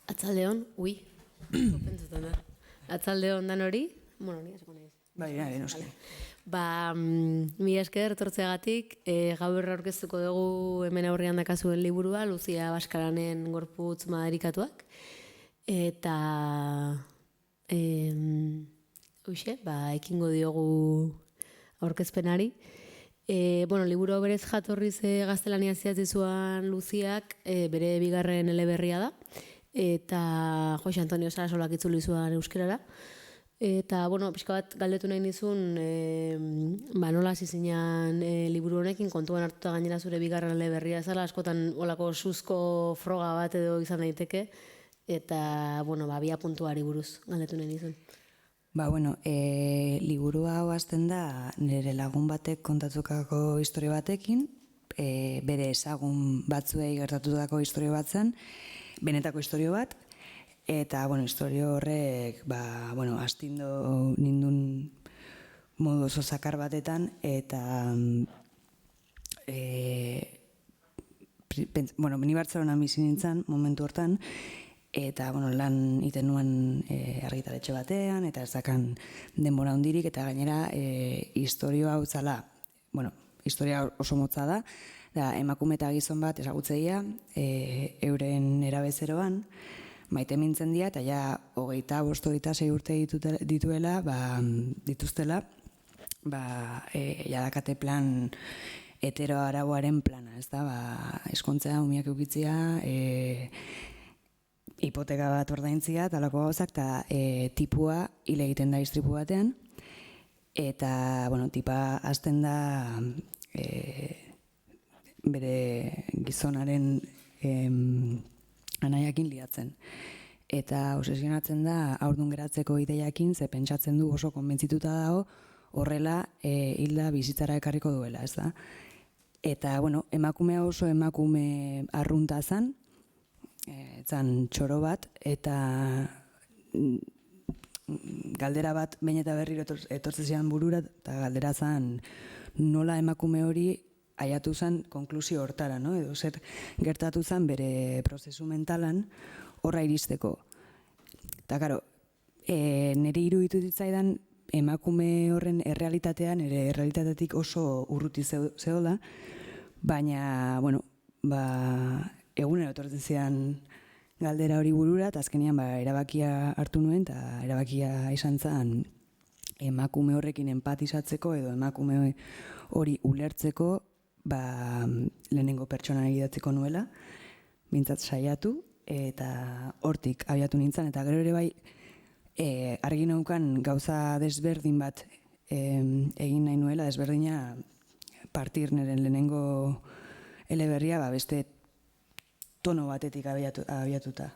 Atzaldeon, pentsatzen da. Atzaldeon dan hori, ni hasiko naiz. Bai, noski. Mila esker etortzeagatik, gaur aurkeztuko dugu hemen aurrean dakazuen liburua, Luzia Baskaranen gorputz madarikatuak. Eta, ekingo diogu aurkezpenari. Liburu berez jatorriz gaztelania zidatzizuan Luziak, bere bigarren eleberria da. Eta Jose Antonio Sarasolak itzuli zuen euskerara. Eta, pixka bat galdetu nahi nizun, nola hasi zinean liburu honekin, kontuan hartuta gainera zure bigarren eleberria zela, askotan olako suzko froga bat edo izan daiteke, eta, bia puntuari buruz galdetu nahi nizun. Liburu hau hasten da nire lagun batek kontatukako historio batekin, bere ezagun batzuei gertatutako historio bat zen, benetako historio bat, eta, historio horrek, astindu nindun modu oso zakar batetan, eta, ni Bartzelonan bizi nintzen momentu hortan, eta, lan iten nuen argitaletxe batean, eta ez dakan denbora hundirik, eta gainera, historio hau zala, historia oso motza da, emakume eta gizon bat ezagutzeia, euren erabezeroan, maite mintzen dira, eta ja, 25-26 urte dituztela, dakate plan hetero arauaren plana, ez da, eskontzea, umiak eukitzia, hipoteka bat ordaintzia, talako gauzak, eta tipua hil egiten da istripu batean, eta, tipa hasten da bere gizonaren anaiakin liatzen. Eta obsesionatzen da haurdun geratzeko ideiakin, ze pentsatzen du oso konbentzituta dago, horrela hilda bizitzara ekarriko duela, ez da. Eta, emakumea oso emakume arrunta zen, zan txoro bat, eta galdera bat behin eta berriro etortzezian burura, eta galdera zen nola emakume hori aiatu zen konklusio hortara, edo zer gertatu zen bere prozesu mentalan horra iristeko. Eta, karo, nire iruditu ditzaidan emakume horren errealitatea, nire errealitatetik oso urruti zehola, baina, egunero etortzen zidan galdera hori burura, eta azkenean erabakia hartu nuen, eta erabakia izan zen emakume horrekin empatizatzeko edo emakume hori ulertzeko lehenengo pertsona idatziko nuela, bintzat saiatu, eta hortik abiatu nintzen, eta gero ere bai argi naukan gauza desberdin bat egin nahi nuela, desberdina partir nire lehenengo eleberria beste tono batetik abiatuta,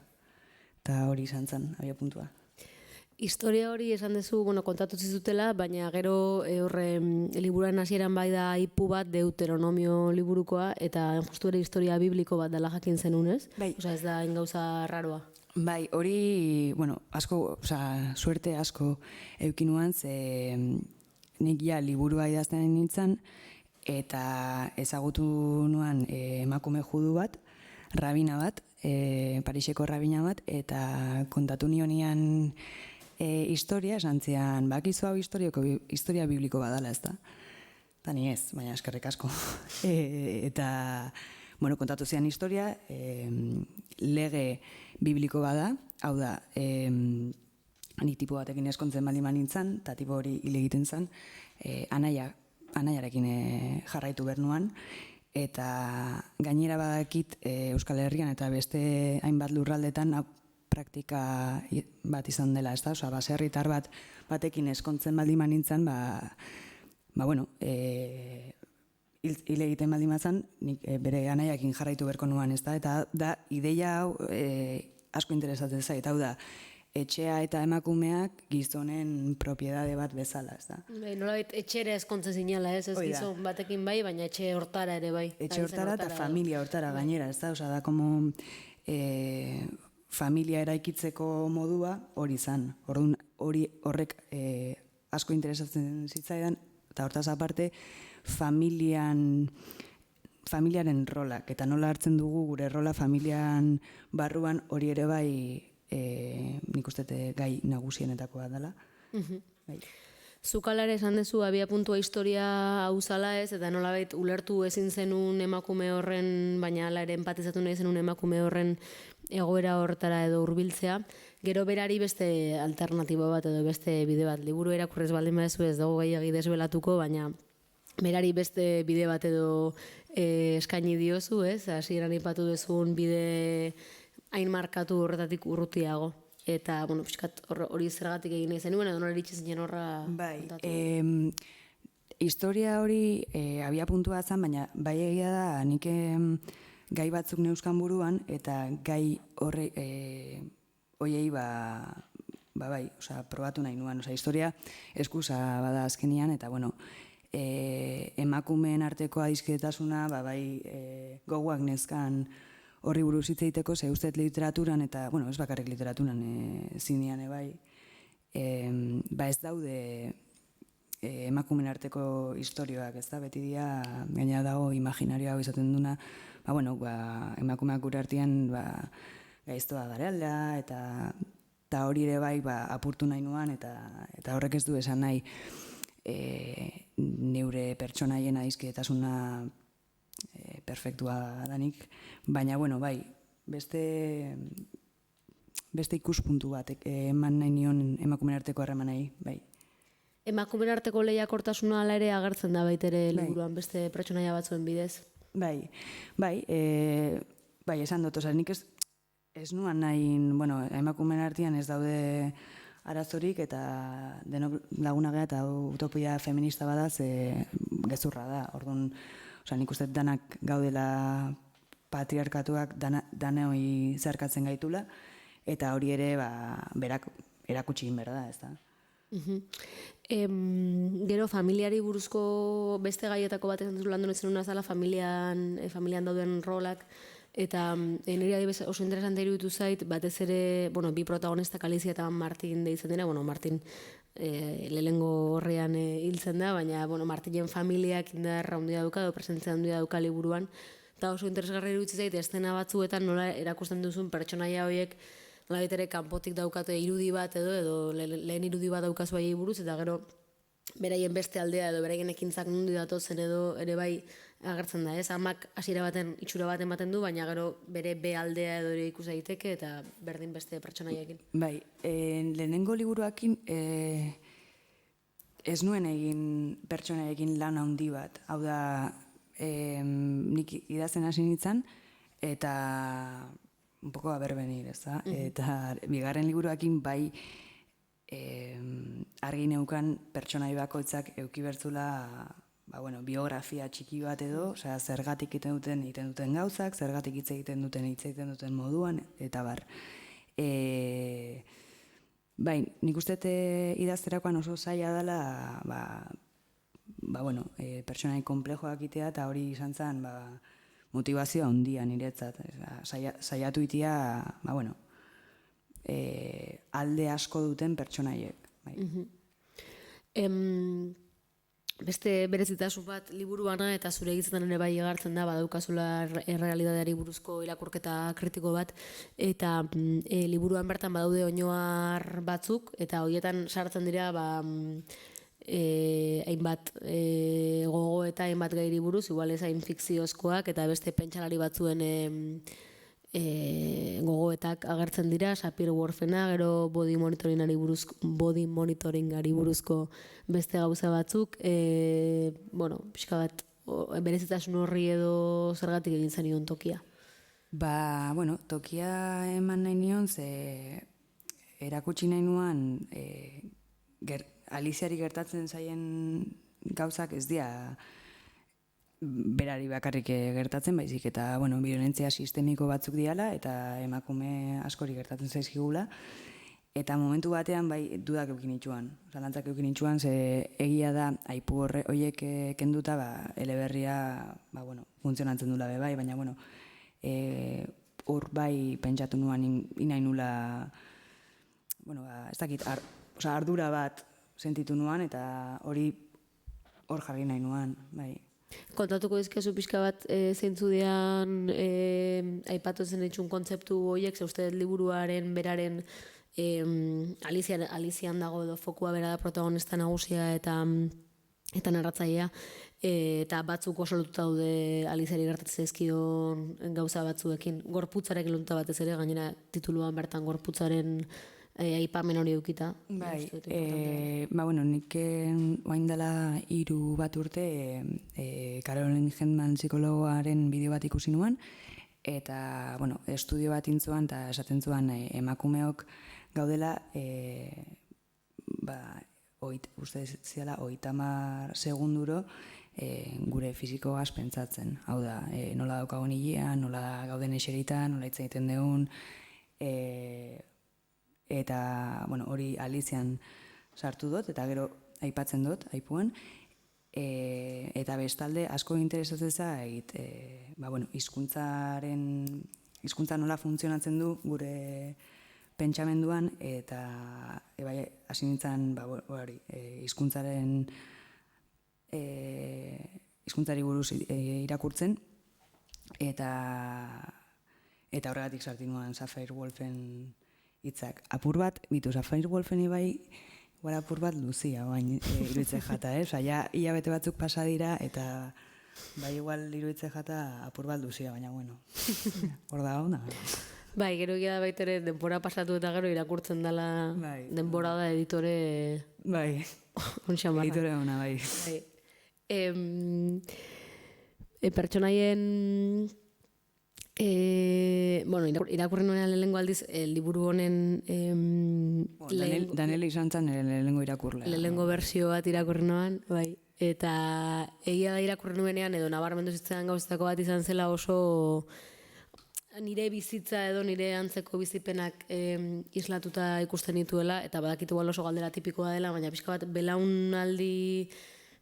eta hori izan zen abiapuntua. Historia hori esan duzu, kontatu zizutela, baina gero liburuaren hasieran bai da ipu bat Deuteronomio liburukoa, eta justu ere historia bibliko bat dela jakin zenun, ez? Bai. Osa ez da gauza raroa. Bai, hori, asko, suerte asko eukinuan, ze nik ja liburua idazten nintzen, eta ezagutu nuan emakume judu bat, rabina bat, Pariseko rabina bat, eta kontatu nionian historia, esan zian, bakizu hau historia bibliko badala, ez da? Eta ni ez, baina eskerrik asko. Eta, kontatu zian historia, lege bibliko bada, hau da, ni tipo batekin eskontzen baldin nintzen, eta tipo hori hil egiten zen, anaiarekin jarraitu bernuan, eta gainera badakit Euskal Herrian eta beste hainbat lurraldetan praktika bat izan dela, ez da? Osa, baserritar batekin eskontzen baldin nintzen, hil egiten baldin zen, bere anaiakin jarraitu berko nuan, ez da? Eta da, ideia hau asko interesatzen zait, hau da, etxea eta emakumeak gizonen propiedade bat bezala, ez da? Nolabait etxera eskontzen zinela, ez gizon batekin bai, baina etxe hortara ere bai. Etxe hortara eta familia hortara gainera, ez da? Osa, da, como familia eraikitzeko modua hori zan. Horrek asko interesatzen zitzaidan, eta hortaz aparte, familiaren rolak, eta nola hartzen dugu gure rola familian barruan hori ere bai nik uste gai nagusienetakoa dela. Bai. Zukalare esan duzu abia puntua historia hau zala ez, eta nolabait ulertu ezin zenun emakume horren, baina hala ere empatizatu nahi zenun emakume horren egoera horretara edo hurbiltzea. Gero berari beste alternatibo bat edo beste bide bat. Liburu irakurrez baldin badezu ez dago gehiagi desbelatuko, baina berari beste bide bat edo eskaini diozu, ez? Hasieran aipatu duzun bide hain markatu horretatik urrutiago. Eta, bueno, pixkat hori zergatik egin nahi zenuen, edo nola iritsi zinen horra kontatu? Historia hori abia puntua zen, baina bai egia da nik gai batzuk neuzkan buruan, eta gai horiei bai, probatu nahi nuen. Historia eskusa bada azkenian, eta, bueno, emakumeen arteko adiskidetasuna, bai, gogoak nezkan horri buruz hitz egiteko, ze uste literaturan, eta, bueno, ez bakarrik literaturan, zinean bai, ez daude emakumeen arteko istorioak, ez da, beti dia, gaina dago imaginarioa izaten duna, emakumeak gure artean gaiztoa garealda, eta hori ere bai apurtu nahi nuan, eta horrek ez du esan nahi neure pertsonaien adizkidetasuna perfektua danik, baina, bueno, bai, beste ikuspuntu bat eman nahi nion emakumeen arteko harremanei, bai. Emakumeen arteko lehiakortasuna hala ere agertzen da baitere liburuan beste pertsonaia batzuen bidez? Bai, esan dut, nik ez nuan nahi, bueno, emakumeen artean ez daude arazorik, eta denok laguna geha eta utopia feminista bada, ze gezurra da, orduan, nik uste danak gaudela patriarkatuak danoi zerkatzen gaitula, eta hori ere berak erakutsi egin behar da, ez da. Gero, familiari buruzko beste gaietako bat esan duzu landu nezen unazala, familian dauden rolak, eta nire adibes oso interesante iruditu zait, batez ere, bi protagonistak Alizia eta Martin deitzen dira, Martin lehengo horrean hiltzen da, baina Martinen familiak indarra handia dauka, edo presentzia handia dauka liburuan, eta oso interesgarri iruditzen zait, estena batzuetan nola erakusten duzun pertsonaia horiek nola bitere kanpotik daukate irudi bat edo lehen irudi bat daukazu aiei buruz, eta gero beraien beste aldea edo beraien ekintzak nundi datozen edo ere bai agertzen da, ez? Amak hasiera baten itxura bat ematen du, baina gero bere be aldea edo ere ikus daiteke eta berdin beste pertsonaiekin. Bai, lehenengo liburuakin ez nuen egin pertsonaiekin lan handi bat. Hau da, nik idazten hasi nintzen, eta un poco aberbenir, ez da? Eta bigarren liburuakin bai argi neukan pertsonai bakoitzak eduki bertzula biografia txiki bat edo, zergatik egiten duten gauzak, zergatik hitz egiten duten moduan, eta bar. Bai, nik uste idazterakoan oso zaila dela, pertsonai konplejoak itea, eta hori izan zen, motivazioa handia niretzat. Saiatu itia, alde asko duten pertsonaiek. Beste berezitasun bat liburuana eta zure egitzetan ere bai egartzen da, badaukazula errealidadeari buruzko irakurketa kritiko bat, eta liburuan bertan badaude oinoar batzuk, eta horietan sartzen dira hainbat gogo eta hainbat gairi buruz, igual ez hain fikziozkoak, eta beste pentsalari batzuen gogoetak agertzen dira, Sapir-Whorfena, gero body monitoringari buruzko beste gauza batzuk, pixka bat, berezitasun horri edo zergatik egin zenion tokia? Tokia eman nahi nion, ze erakutsi nahi nuan Aliziari gertatzen zaien gauzak ez dira berari bakarrik gertatzen, baizik eta biolentzia sistemiko batzuk diala eta emakume askori gertatzen zaizkigula. Eta momentu batean dudak eukin itxuan, zalantzak eukin itxuan, ze egia da aipu horiek kenduta eleberria funtzionatzen dula bai, baina hor bai pentsatu nuan inain nula, ez dakit, ardura bat sentitu nuan eta hori hor jarri nahi nuan, bai. Kontatuko dizkezu pixka bat zeintzu dian aipatu zen ditxun kontzeptu horiek, ze uste liburuaren beraren Alizian dago edo fokua bera da protagonista nagusia eta narratzailea, eta batzuk oso lotuta daude Aliziari gertatzen zaizkion gauza batzuekin. Gorputzarekin lotuta batez ere, gainera tituluan bertan gorputzaren aipamen hori eukita. Bai, bueno, nik oain dela 3 bat urte Caroline Hendman psikologoaren bideo bat ikusi nuan, eta, bueno, estudio bat intzuan, eta esaten zuan emakumeok gaudela, uste ziala, 30 segunduro gure fisikoaz pentsatzen. Hau da, nola daukagun hilean, nola gauden eserita, nola hitz egiten dugun, eta, bueno, hori Alizian sartu dut, eta gero aipatzen dut, aipuan, eta bestalde asko interesatzen zait, bueno, hizkuntza nola funtzionatzen du gure pentsamenduan, eta hasi nintzen, hizkuntzari buruz irakurtzen, eta horregatik sartu nuen Sapphire Wolfen hitzak. Apur bat, Sapphire Wolfen igual apur bat luzia, baina iruditzen jata, Osa, ja, hilabete batzuk pasa dira, eta bai igual iruditzen jata apur bat luzia, baina bueno, hor da ona. Bai, gero egia da baitere denbora pasatu eta gero irakurtzen dela denbora da editore... Bai, editore ona, bai. Pertsonaien... bueno, irakurri nuenean lehenengo aldiz, liburu honen... Daniel izan zen lehenengo irakurlea. Lehenengo bersio bat irakurri nuenean, bai. Eta egia da irakurri nuenean, edo nabarmendu zitzen gauzetako bat izan zela oso... nire bizitza edo nire antzeko bizipenak islatuta ikusten dituela, eta badakitu oso galdera tipikoa dela, baina pixka bat belaunaldi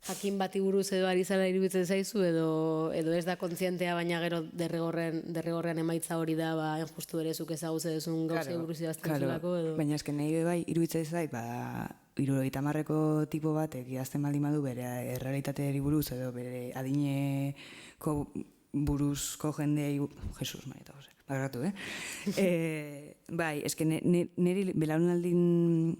jakin bati buruz edo ari zara iruditzen zaizu, edo ez da kontzientea, baina gero derrigorrean emaitza hori da, justu ere zuk ezaguz eduzun gauzei buruz idazten zulako, edo... Baina esken nahi bai iruditzen zait, 70ko tipo batek idazten baldin badu bere errealitateari buruz, edo bere adineko buruzko jendeei... Jesus, maita, bagratu, bai, eske niri belaunaldin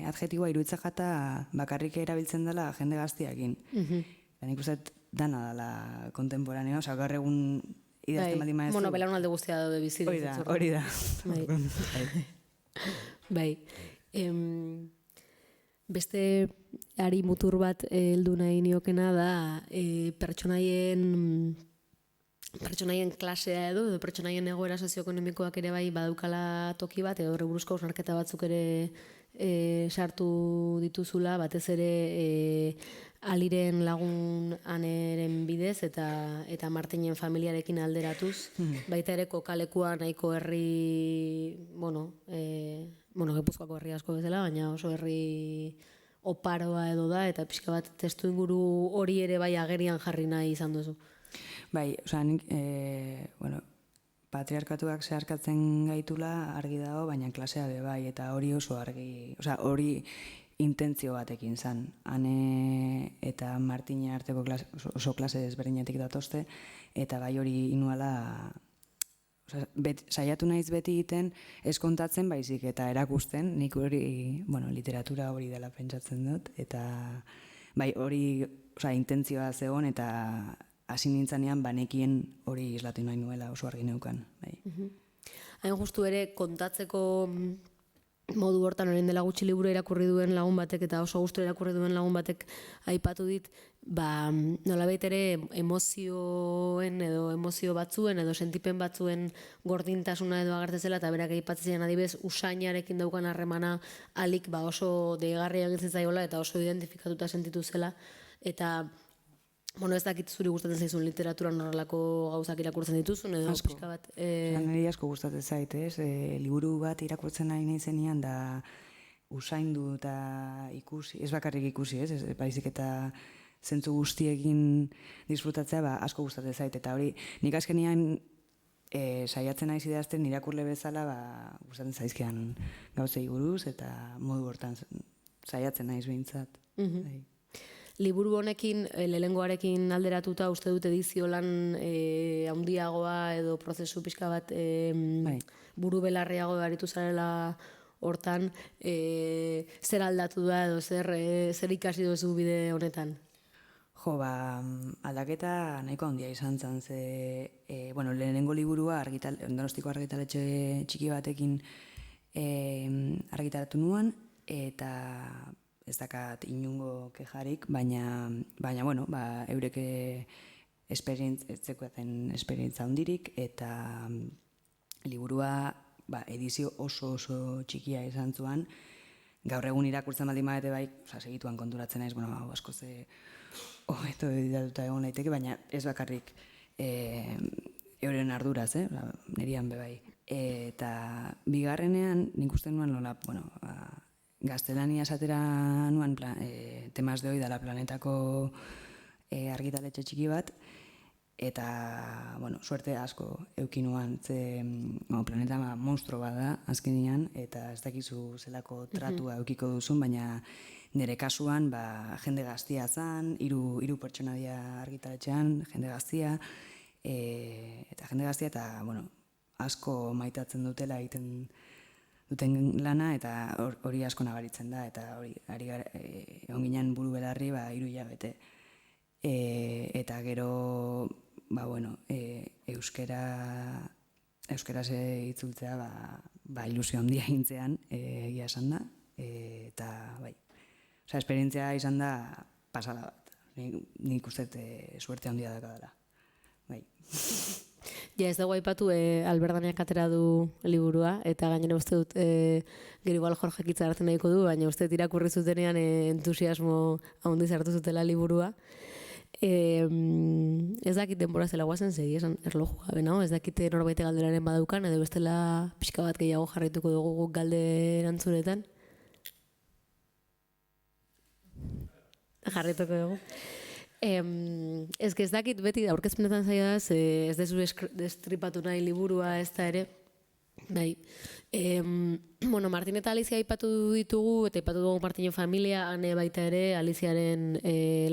adjetiboa iruditzen jata bakarrik erabiltzen dela jende gaztiakin. Nik uste dana dela kontemporanea, oza, gaur egun idazten baldin maestu. Bueno, belaunalde guztia daude bizirik. Hori da. Bai. Beste ari mutur bat heldu nahi niokena da pertsonaien klasea edo pertsonaien egoera sozioekonomikoak ere bai badaukala toki bat, edo horre buruzko hausnarketa batzuk ere sartu dituzula, batez ere Aliren lagun Aneren bidez eta Martinen familiarekin alderatuz, baita ere kokalekua nahiko herri, Gipuzkoako herri asko bezala, baina oso herri oparoa edo da, eta pixka bat testu inguru hori ere bai agerian jarri nahi izan duzu. Bai, oza, nik, patriarkatuak zeharkatzen gaitula argi dago, baina klasea be bai, eta hori oso argi, oza, hori intentzio batekin zan. Ane eta Martine arteko oso klase desberdinetik datozte, eta bai hori inuala, saiatu naiz beti egiten ez kontatzen baizik eta erakusten, nik hori, literatura hori dela pentsatzen dut, eta bai hori, intentzioa zegoen, eta hasi nintzanean banekien hori islatu nahi nuela oso argi neukan. Hain justu ere kontatzeko modu hortan orain dela gutxi liburu irakurri duen lagun batek eta oso gustu irakurri duen lagun batek aipatu dit, nolabait ere emozioen edo emozio batzuen edo sentipen batzuen gordintasuna edo agertzezela, eta berak aipatzen adibidez usainarekin daukan harremana alik oso deigarria egin zitzaiola eta oso identifikatuta sentitu zela, eta ez dakit zuri gustatzen zaizun literaturan horrelako gauzak irakurtzen dituzun, edo pixka bat... Niri asko gustatzen zait, liburu bat irakurtzen nahi naizenean da usaindu eta ikusi, ez bakarrik ikusi, baizik eta zentzu guztiekin disfrutatzea asko gustatzen zait, eta hori nik azkenean saiatzen naiz idazten irakurle bezala gustatzen zaizkidan gauzei buruz, eta modu hortan saiatzen naiz behintzat. liburu honekin, lehengoarekin alderatuta, uste dut edizio lan handiagoa edo prozesu pixka bat buru belarriago aritu zarela hortan, zer aldatu da edo zer ikasi duzu bide honetan? Jo, aldaketa nahiko handia izan zen, ze, lehenengo liburua Donostiko argitaletxe txiki batekin argitaratu nuan, eta ez dakat inungo kejarik, baina eurek esperientza handirik, eta liburua edizio oso txikia izan zuen. Gaur egun irakurtzen baldin badete bai, segituan konturatzen naiz, asko ze hobeto editatuta egon daiteke, baina ez bakarrik euren arduraz, nerian bebai. Eta bigarrenean, nik uste nuen nola, gaztelania esatera nuen Temas de Hoy dela Planetako argitaletxe txiki bat, eta, suerte asko eukinuan, ze Planeta monstro bat da, azkenean, eta ez dakizu zelako tratua eukiko duzun, baina nire kasuan, jende gaztia zan, hiru pertsona dira argitaletxean, jende gaztia, eta, asko maitatzen dutela egiten duten lana, eta hori asko nabaritzen da, eta hori, egon ginen buru belarri, 3 hilabete. Eta gero, euskaraz itzultzea, ilusio handia egintzean, egia esan da, eta, esperientzia izan da pasada bat. Nik uste suerte handia dakadala. Ja, ez dago aipatu Alberdaniak atera du liburua, eta gainera uste dut gero igual Jorgek hitza hartzen nahiko du, baina uste dut irakurri zutenean entusiasmo handiz hartu zutela liburua. Ez dakit denbora zela guazen, segi esan erloju gabe, no? Ez dakit norbait galderaren badaukan, edo bestela pixka bat gehiago jarraituko dugu guk galde erantzunetan. Jarraituko dugu. Ez dakit beti aurkezpenetan zaila da, ez dezu destripatu nahi liburua ez da ere. Martin eta Alizia aipatu ditugu, eta aipatu dugu Martinen familia, ane baita ere, Aliziaren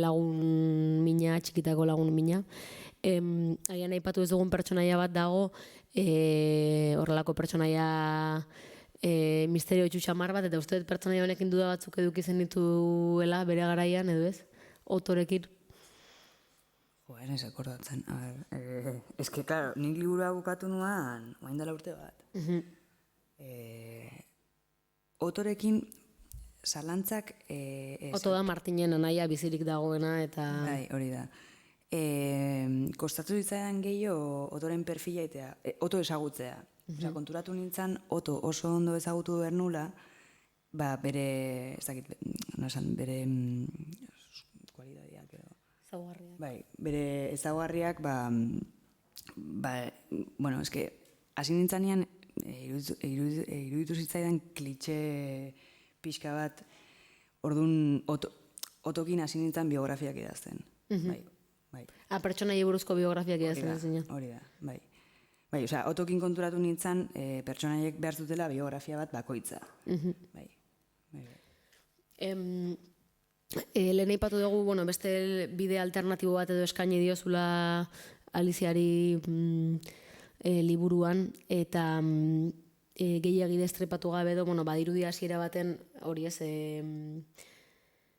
lagun mina, txikitako lagun mina. Agian aipatu ez dugun pertsonaia bat dago, horrelako pertsonaia misterio itxutxamar bat, eta uste dut pertsonaia honekin duda batzuk eduki zen dituela bere garaian, edo ez? Otorekin. Ez akordatzen. Ez que, claro, nik liburua bukatu nuan, oain dela urte bat. Otorekin zalantzak... Oto da Martinen anaia bizirik dagoena, eta... Bai, hori da. Kostatu ditzaidan gehiago Otoren perfila itea, Oto ezagutzea. Konturatu nintzen, Oto oso ondo ezagutu behar nula, bere, ez dakit, bere kualidadiak edo. Ezaugarriak. Bai, bere ezaugarriak, eske, hasi nintzanean, iruditu zitzaidan klitxe pixka bat, orduan Otokin hasi nintzen biografiak idazten. Bai. Pertsonai buruzko biografiak idazten zinen. Hori da, bai. Otokin konturatu nintzen, pertsonaiek behar zutela biografia bat bakoitza. Bai. Lehen aipatu dugu, beste bide alternatibo bat edo eskaini diozula Aliziari liburuan, eta gehiagi destrepatu gabe edo, badirudi hasiera baten hori ez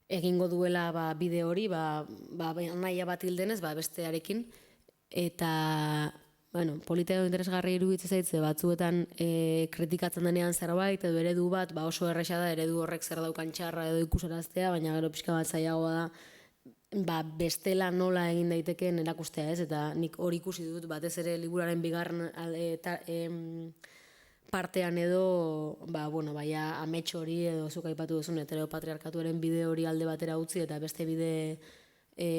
egingo duela bide hori, nahia bat hildenez, bestearekin, eta polita edo interesgarri iruditzen zaitze batzuetan kritikatzen denean zerbait edo eredu bat, oso erresa da eredu horrek zer daukan txarra edo ikusaraztea, baina gero pixka bat zailagoa da bestela nola egin daitekeen erakustea, ez? Eta nik hori ikusi dut batez ere liburaren bigarren partean edo amets hori edo zuk aipatu duzun heteropatriarkatuaren bide hori alde batera utzi eta beste bide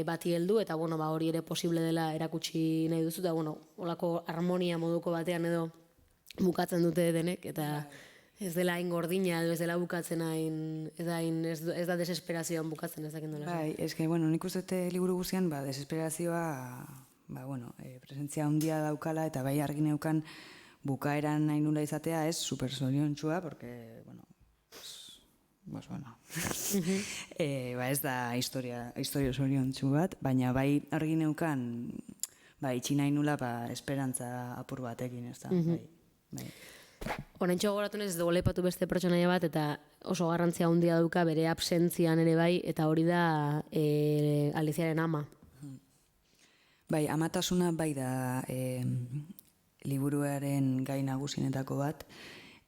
bati heldu, eta hori ere posible dela erakutsi nahi duzu, eta holako harmonia moduko batean edo bukatzen dute denek, eta ez dela hain gordina edo ez dela bukatzen hain, ez da desesperazioan bukatzen ez dakit nola. Bai, eske, nik uste liburu guztian, desesperazioa, presentzia handia daukala, eta bai argi neukan bukaeran nahi nula izatea, ez, super zoriontsua, porque, bueno, ez da historia zoriontsu bat, baina bai argi neukan, itxi nahi nula esperantza apur batekin, ez da, bai. Oraintxo gogoratu ez dugu leipatu beste pertsonaia bat, eta oso garrantzia handia dauka bere absentzian ere bai, eta hori da Aliziaren ama. Bai, amatasuna bai da liburuaren gai nagusienetako bat,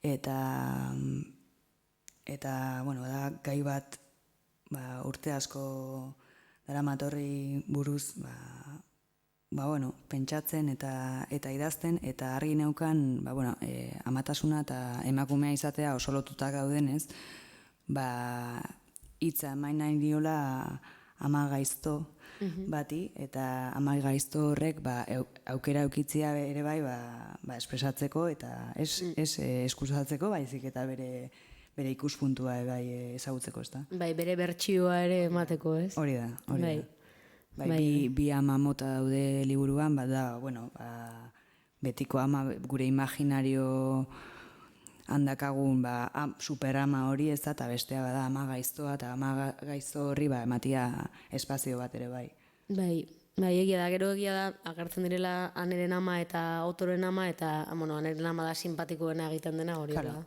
eta bueno, da gai bat urte asko daramatorri buruz bueno, pentsatzen eta idazten, eta argi neukan bueno, amatasuna eta emakumea izatea oso lotuta gaudenez, hitza emain nahi diola ama gaizto bati, eta ama gaizto horrek aukera eukitzia ere bai espresatzeko, eta ez eskusatzeko, baizik eta bere ikuspuntua bai ezagutzeko, ez da? Bai, bere bertsioa ere emateko, ez? Hori da. Bi ama mota daude liburuan, bueno, betiko ama gure imaginario handakagun superama hori ez da, eta bestea bada ama gaiztoa, eta ama gaizto horri ematia espazio bat ere bai. Bai, egia da, gero egia da, agertzen direla Aneren ama eta Otoren ama, eta Aneren ama da simpatikoena egiten dena hori da.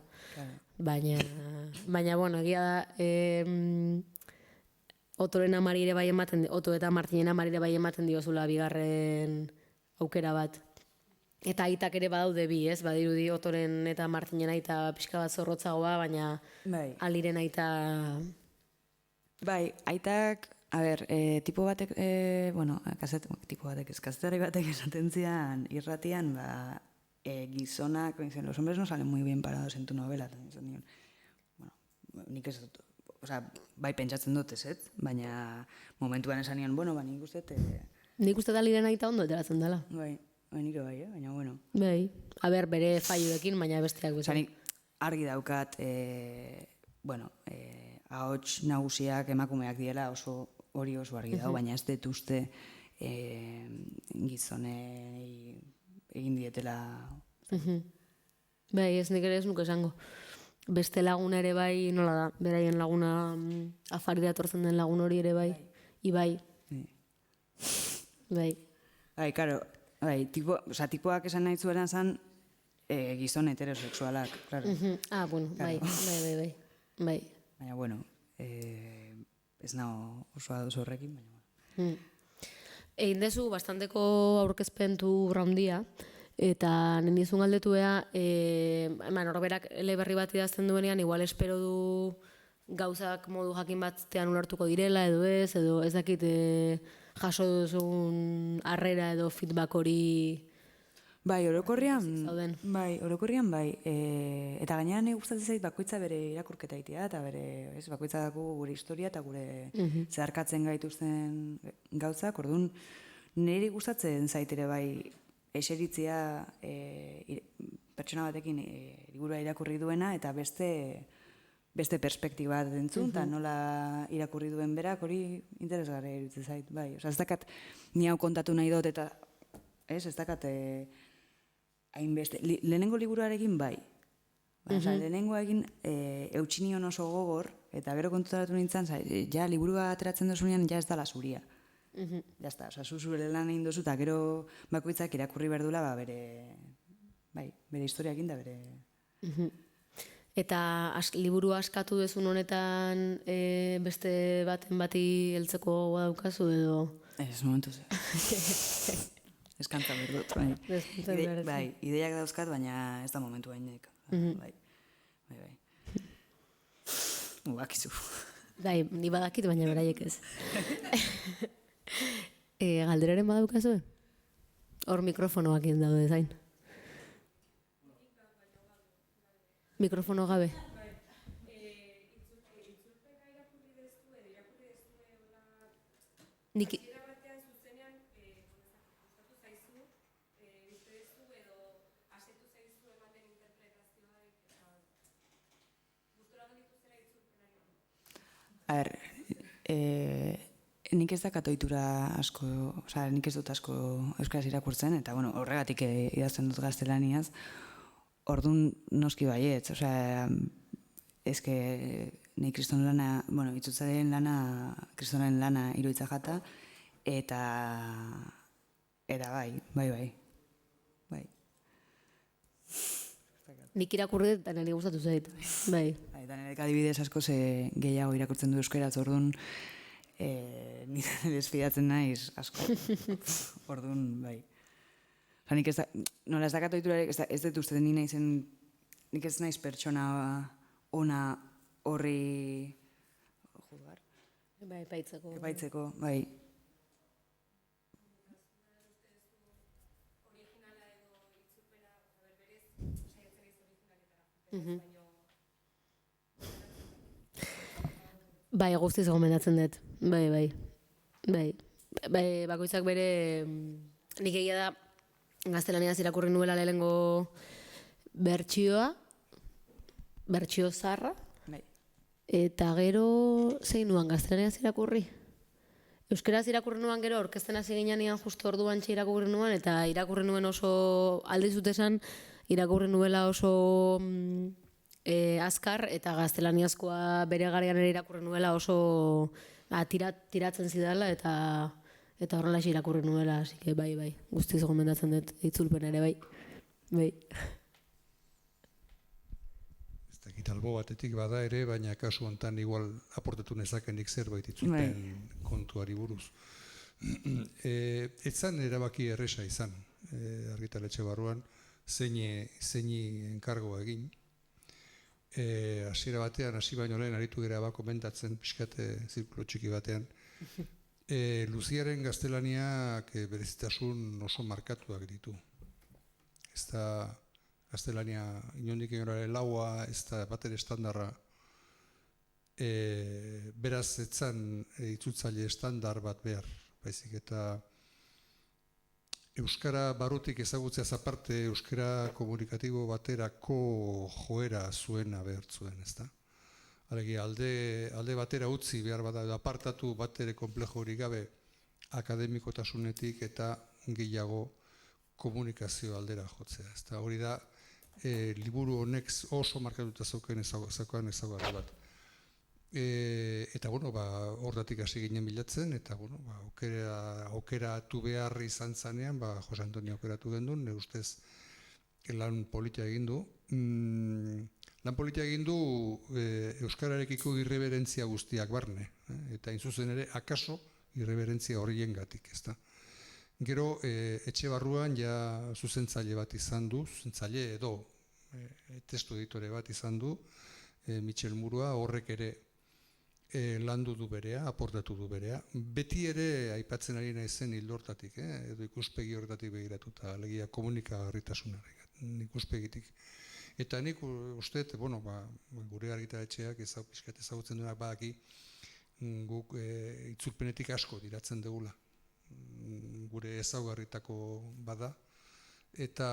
Baina, bueno, egia da, Otoren amari ere bai ematen, Oto eta Martinen amari ere bai ematen diozula bigarren aukera bat. Eta aitak ere badaude bi, ez? Badirudi Otoren eta Martinen aita pixka bat zorrotzagoa, baina Aliren aita... Bai, aitak, tipo batek, bueno, tipo batek, kazetari batek esaten zian irratian, gizonak, los hombres no salen muy bien parados en tu novela, bueno, nik ez dut, bai pentsatzen dut ez, baina momentuan esan nion, bueno, nik uste... Nik uste Aliren aita ondo eteratzen dela. Bai, nire bai, baina bueno. Bai, bere faioekin, baina besteak bezala. Nik argi daukat, bueno, ahots nagusiak emakumeak diela hori oso argi dago, baina ez dut uste gizonei egin dietela. Bai, ez nik ere ez nuke esango. Beste laguna ere bai, nola da, beraien laguna afari datortzen den lagun hori ere bai. Ibai. Bai. Bai, karo, tipoak esan nahi zueran zan gizon heterosexualak, claro. Bueno, bai. Baina, bueno, ez nago oso ados horrekin, baina, bueno. Egin dezu bastanteko aurkezpentu raundia, eta nindizun galdetu ea, norberak eleberri bat idazten duenean, igual espero du gauzak modu jakin batean ulertuko direla, edo ez dakit jaso duzun harrera edo feedback hori... Bai, orokorrian bai. Eta gainean gustatzen zait bakoitza bere irakurketa egitea, eta bakoitza dago gure historia eta gure zeharkatzen gaituzten gauzak, orduan niri gustatzen zait ere bai eseritzea pertsona batekin liburua irakurri duena, eta beste perspektiba bat entzun, eta nola irakurri duen berak hori interesgarria iruditzen zait, bai. Ez dakat ni hau kontatu nahi dut, eta ez dakat hainbeste, lehenengo liburuarekin bai. Lehenengo egin eutxinion oso gogor, eta gero kontutaratu nintzen, ja liburua ateratzen dozunean, ja ez dala zuria. Ja ez da, zure lan egin dozu, eta gero bakoitzak irakurri berdula, bere historiakin da bere... Eta liburua askatu dezun honetan beste baten bati heltzeko daukazu edo? Ez, momentuz. Eskantza berdut, bai. Ideiak dauzkat, baina ez da momentu hainek. Bai. Bakizu. Bai, ni badakit, baina beraiek ez. Galderaren badaukazu? Hor mikrofonoak daude zain. Mikrofono gabe. Nik... Nik ez dakat ohitura asko, nik ez dut asko euskaraz irakurtzen, eta horregatik idazten dut gaztelaniaz, orduan noski baietz, nahi kriston lana, itzutzaren lana, kristonen lana iruitza jata, eta bai. Nik irakurri eta nire gustatu zait. Bai. Eta nire adibidez asko gehiago irakurtzen du euskaraz, orduan nire desfidatzen naiz asko. Orduan, bai. Nik ez da, nola ez dakat oiturarek, ez dut uste ni naizen, nik ez naiz pertsona ona horri juzgar. Bai, epaitzeko. Epaitzeko, bai. Bai, guztiz gomendatzen dut. Bai. Bakoitzak bere, nik egia da, gaztelaniaz irakurri nuela lehenengo bertsioa, bertsio zarra, eta gero zein nuan gaztelaniaz irakurri. Euskeraz irakurri nuan gero, orkesten hasi ginean justu orduan txe irakurri nuan, eta irakurri nuen oso, aldizut esan, irakurri nuela oso azkar, eta gaztelaniazkoa bere garaian ere irakurri nuela oso tiratzen zidala, eta horrelaxe irakurri nuela, así que bai, guztiz gomendatzen dut itzulpen ere, bai. Ez dakit albo batetik bada ere, baina kasu hontan igual aportatu nezakenik zerbait itzulpen kontuari buruz. Ez zan erabaki erresa izan, argitaletxe barruan, zeini enkargoa egin. Hasiera batean, hasi baino lehen aritu gara komentatzen, pixkate zirkulo txiki batean, Luziaren gaztelaniak berezitasun oso markatuak ditu. Ez da gaztelania inondik inora laua, ez da batere estandarra. Beraz, etzan itzultzaile estandar bat behar, baizik eta euskara barrutik ezagutzeaz aparte, euskara komunikatibo baterako joera zuena behar zuen, ez da? Alegia, alde batera utzi behar bada, apartatu batere komplejo hori gabe akademikotasunetik eta gehiago komunikazio aldera jotzea. Eta hori da, liburu honek oso markatuta zauken ezaugarri bat. Eta, hortatik hasi ginen bilatzen, eta, aukeratu behar izan zanean, Jose Antonio aukeratu gendun, nire ustez lan politia egin du. Lan politia egin du euskararekiko irreberentzia guztiak barne, eta inzuzen ere, akaso irreberentzia horien gatik, ez da. Gero, etxe barruan ja zuzentzaile bat izan du, zuzentzaile edo testu editore bat izan du, Michel Murua, horrek ere landu du berea, aportatu du berea. Beti ere aipatzen ari naizen hildo hortatik, edo ikuspegi hortatik begiratuta, alegia komunikagarritasunaren ikuspegitik. Eta nik uste, gure argitaletxeak pixkat ezagutzen duenak badaki, guk itzulpenetik asko diratzen dugula. Gure ezaugarritako bada. Eta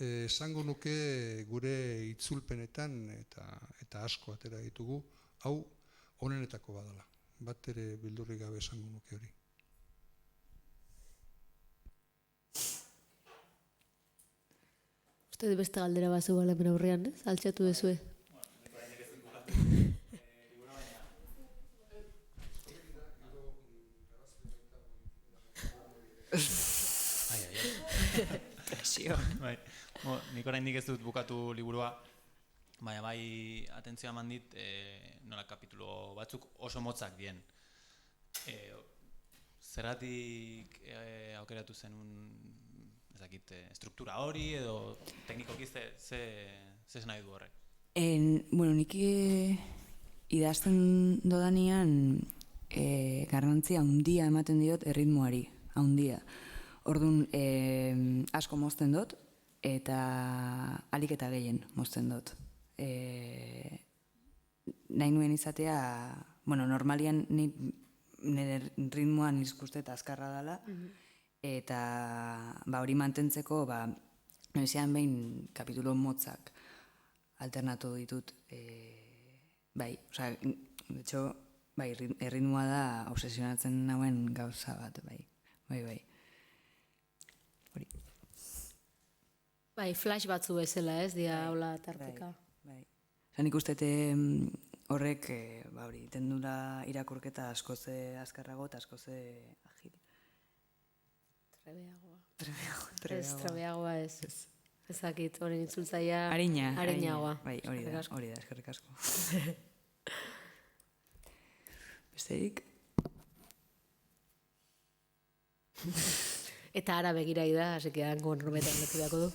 esango nuke gure itzulpenetan eta asko atera ditugu, hau onenetako badala. Bat ere bildurrik gabe esango nuke hori. Uste beste galdera bat zegoela hemen aurrean, ez? Altxatu dezue. Nik oraindik ez dut bukatu liburua, baina bai atentzioa eman dit nola kapitulo batzuk oso motzak dien. Zergatik aukeratu zenun struktura hori edo teknikoki ze nahi du horrek? Nik idazten dodanean garrantzia handia ematen diot erritmoari, handia. Orduan asko mozten dut eta alik eta gehien mozten dut. Nahi nuen izatea, normalian nire ritmoan izkuste eta azkarra dela, eta hori mantentzeko, noizean behin kapitulo motzak alternatu ditut. Erritmoa da obsesionatzen nauen gauza bat, bai. Bai, flash batzu bezala, ez, dia hola tarteka. Nik uste horrek hori iten dula irakurketa askoz azkarrago eta askoz agil. Trebeagoa ez. Ezakit, horren itzultzaia... Arinagoa. Bai, Hori da, eskerrik asko. Besterik? Eta ara begirai da, hasi que hango normetan leku beako du.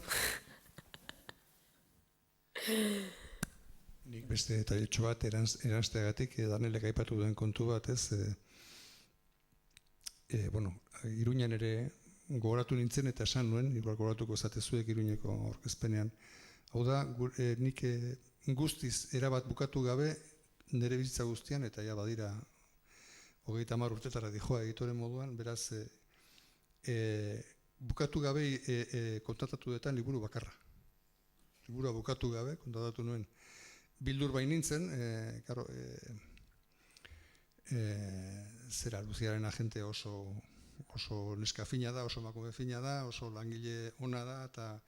Nik beste detailotxo bat eranzteagatik, Danelek aipatu duen kontu bat, ez? Iruñan ere gogoratu nintzen eta esan nuen, igual gogoratuko zatezuek Iruñeko aurkezpenean. Hau da, nik guztiz erabat bukatu gabe nire bizitza guztian, eta ja badira 30 urtetara dijoa egitore moduan, beraz, bukatu gabe kontatatu detan liburu bakarra. Liburua bukatu gabe, kontatatu nuen. Bildur bain nintzen, zera, Luziaren agente oso neska fina da, oso emakume fina da, oso langile ona da, eta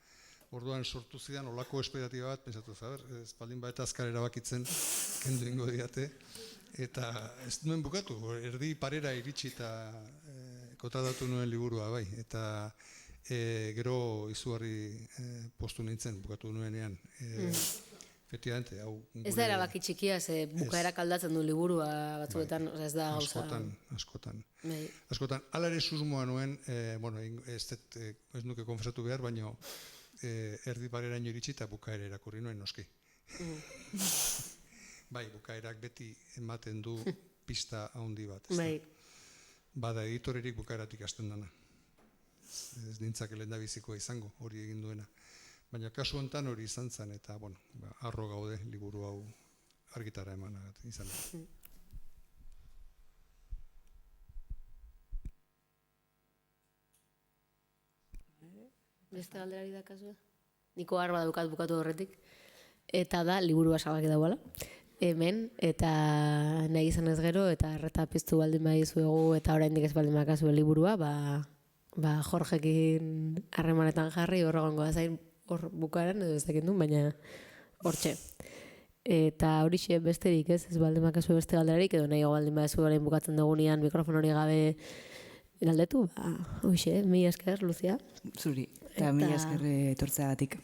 orduan sortu zidan olako espedatiba bat, pensatu, espaldin bat azkar erabakitzen, kendu ingo diate, eta ez nuen bukatu, erdi parera iritsi eta kontratatu nuen liburua bai, eta gero izugarri postu nintzen, bukatu nuenean. Efectivamente, hau... Ez da erabaki txikia, ze bukaerak aldatzen du liburua batzuetan, ez da gauza... Askotan. Hala ere susmoa nuen, ez nuke konfesatu behar, baina erdi pareraino iritsi eta bukaera irakurri nuen noski. Bai, bukaerak beti ematen du pista handi bat. Bada editorerik bukaeratik hasten dana. Ez dintzak lehendabizikoa izango, hori egin duena. Baina kasu honetan hori izan zen, eta, arro gaude liburu hau argitara eman izan. Beste galderari da kasua? Niko arba daukat bukatu horretik. Eta da, liburua salgaki dagoela. Hemen, eta nahi izan ez gero, eta erreta piztu baldin badizuegu, eta oraindik ez baldin bakazu liburua, Jorgekin harremanetan jarri, horregongo da zain, hor bukaeran edo ez dakit duen, baina hortxe. Eta horixe besterik ez baldin bakazu beste galderarik, edo nahi baldin badizu orain bukatzen dugunean mikrofon hori gabe galdetu, horixe, mila esker, Luzia. Zuri, eta mila esker etortzeagatik.